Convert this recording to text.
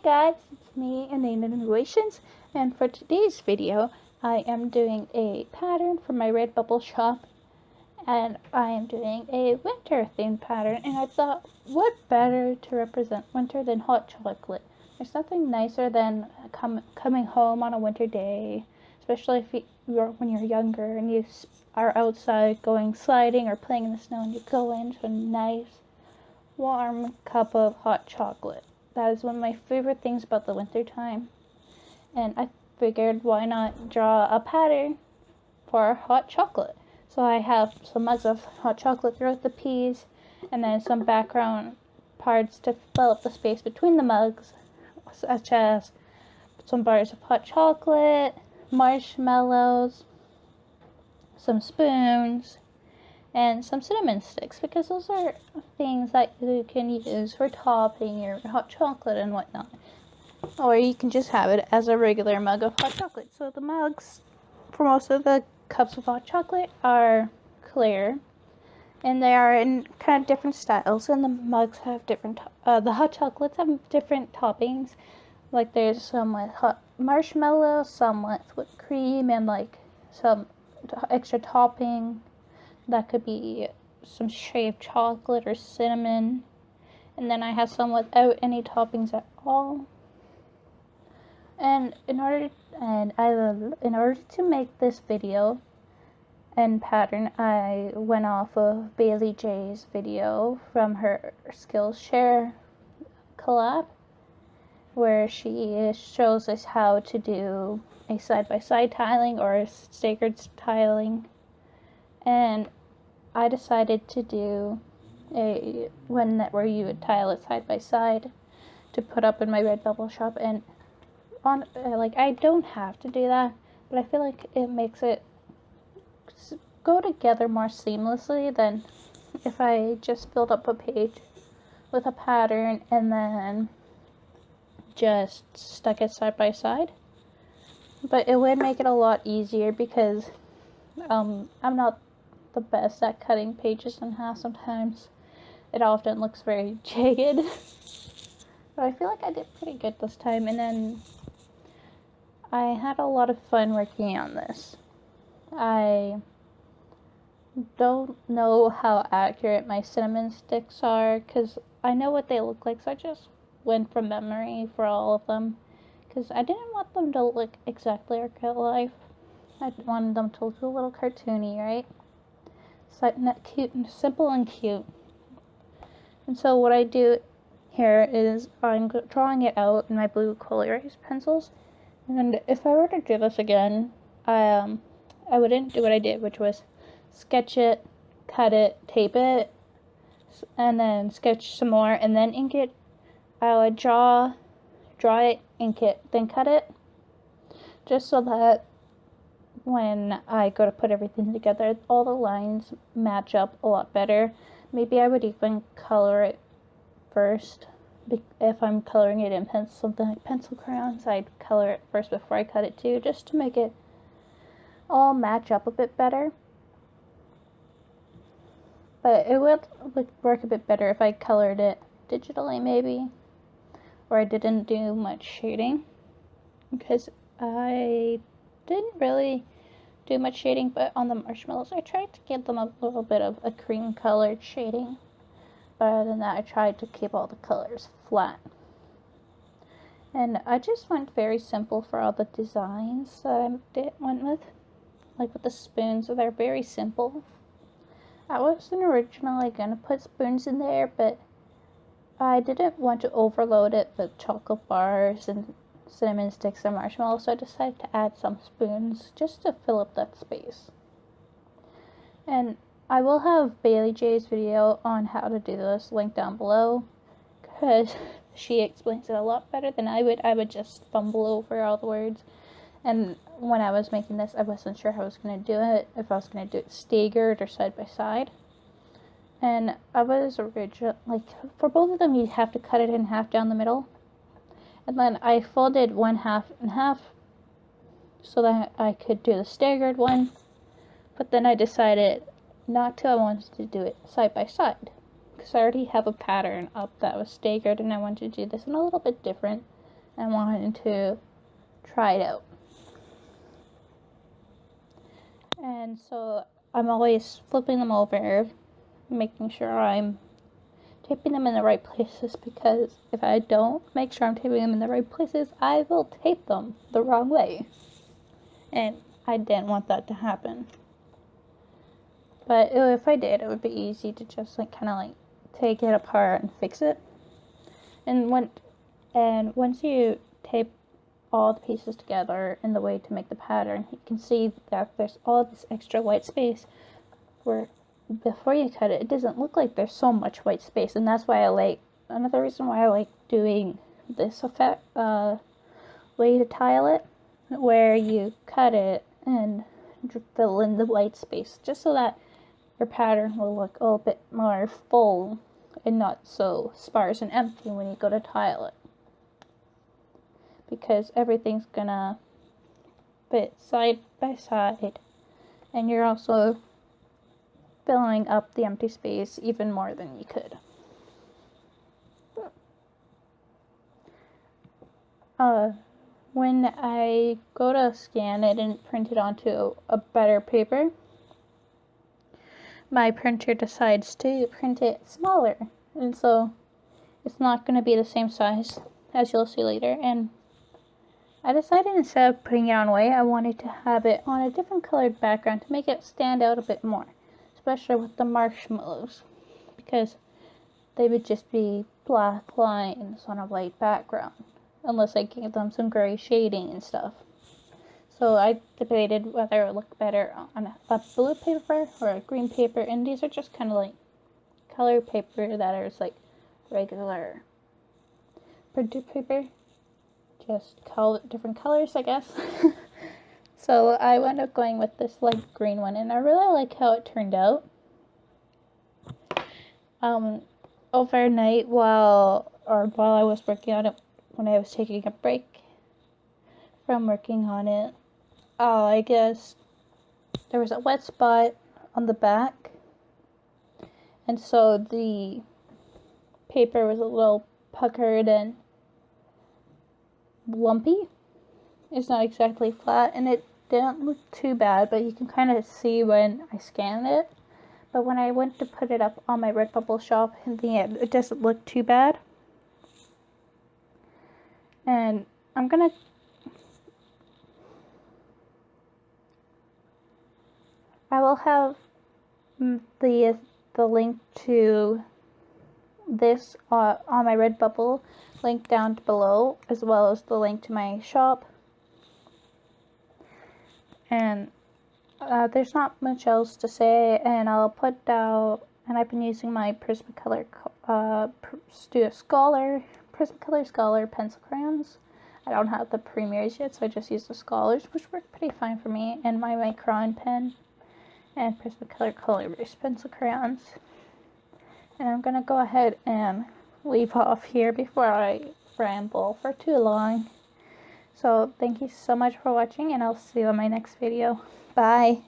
guys, it's me, Inane Innovations, and for today's video, I am doing a pattern for my Redbubble shop, and I am doing a winter themed pattern, and I thought, what better to represent winter than hot chocolate? There's nothing nicer than coming home on a winter day, especially if when you're younger and you are outside going sliding or playing in the snow, and you go into a nice warm cup of hot chocolate. That is one of my favorite things about the winter time, and I figured why not draw a pattern for hot chocolate. So I have some mugs of hot chocolate throughout the piece, and then some background parts to fill up the space between the mugs, such as some bars of hot chocolate, marshmallows, some spoons, and some cinnamon sticks, because those are things that you can use for topping your hot chocolate and whatnot. Or you can just have it as a regular mug of hot chocolate. So the mugs for most of the cups of hot chocolate are clear, and they are in kind of different styles, and the mugs have different, the hot chocolates have different toppings. Like there's some with hot marshmallow, some with whipped cream, and like some extra topping. That could be some shaved chocolate or cinnamon. And then I have some without any toppings at all. And in order to make this video and pattern, I went off of Bailey J's video from her Skillshare collab, where she shows us how to do a side-by-side tiling or a staggered tiling. And I decided to do a one where you would tile it side by side to put up in my Redbubble shop, and I don't have to do that, but I feel like it makes it go together more seamlessly than if I just build up a page with a pattern and then just stuck it side by side. But it would make it a lot easier because I'm not the best at cutting pages in half. Sometimes it often looks very jagged, but I feel like I did pretty good this time, and then I had a lot of fun working on this. I don't know how accurate my cinnamon sticks are because I know what they look like, so I just went from memory for all of them because I didn't want them to look exactly like real life. I wanted them to look a little cartoony, right? Cute and simple and cute. And so what I do here is I'm drawing it out in my blue Col-erase pencils, and if I were to do this again, I wouldn't do what I did, which was sketch it, cut it, tape it, and then sketch some more, and then ink it. I would draw it, ink it, then cut it, just so that when I go to put everything together, all the lines match up a lot better. Maybe I would even color it first. If I'm coloring it in something like pencil crayons, I'd color it first before I cut it too, just to make it all match up a bit better. But it would work a bit better if I colored it digitally, maybe, or I didn't do much shading, because I didn't really do much shading, but on the marshmallows I tried to give them a little bit of a cream colored shading, but other than that I tried to keep all the colors flat. And I just went very simple for all the designs that I went with, like with the spoons, so they're very simple. I wasn't originally going to put spoons in there, but I didn't want to overload it with chocolate bars and cinnamon sticks and marshmallows, so I decided to add some spoons just to fill up that space. And I will have Bailey J's video on how to do this linked down below, because she explains it a lot better than I would. I would just fumble over all the words, and when I was making this I wasn't sure how I was going to do it, if I was going to do it staggered or side by side. And I was for both of them you have to cut it in half down the middle. And then I folded one half in half so that I could do the staggered one. But then I decided not to. I wanted to do it side by side, because I already have a pattern up that was staggered, and I wanted to do this in a little bit different. and wanted to try it out. And so I'm always flipping them over, making sure I'm taping them in the right places, because if I don't make sure I'm taping them in the right places, I will tape them the wrong way. And I didn't want that to happen. But if I did, it would be easy to just kind of take it apart and fix it. And once you tape all the pieces together in the way to make the pattern, you can see that there's all this extra white space where before you cut it, it doesn't look like there's so much white space. And that's why another reason why I like doing this effect way to tile it, where you cut it and fill in the white space, just so that your pattern will look a little bit more full and not so sparse and empty when you go to tile it. Because everything's gonna fit side by side, and you're also filling up the empty space even more than you could. When I go to scan it and print it onto a better paper, my printer decides to print it smaller, and so it's not going to be the same size, as you'll see later. And I decided, instead of putting it on white, I wanted to have it on a different colored background to make it stand out a bit more, especially with the marshmallows, because they would just be black lines on a white background, unless I gave them some gray shading and stuff. So I debated whether it would look better on a blue paper or a green paper, and these are just kind of color paper that is regular printer paper, just different colors, I guess. So I wound up going with this light green one, and I really like how it turned out. Overnight, while I was working on it, when I was taking a break from working on it, I guess there was a wet spot on the back, and so the paper was a little puckered and lumpy. It's not exactly flat, and it didn't look too bad, but you can kind of see when I scanned it. But when I went to put it up on my Redbubble shop, in the end, it doesn't look too bad. And I will have the link to this on my Redbubble link down below, as well as the link to my shop. And there's not much else to say, and I'll put down, and I've been using my Prismacolor Scholar pencil crayons. I don't have the Premiers yet, so I just use the Scholars, which work pretty fine for me, and my Micron pen and Prismacolor Col-erase pencil crayons. And I'm gonna go ahead and leave off here before I ramble for too long. So thank you so much for watching, and I'll see you in my next video. Bye!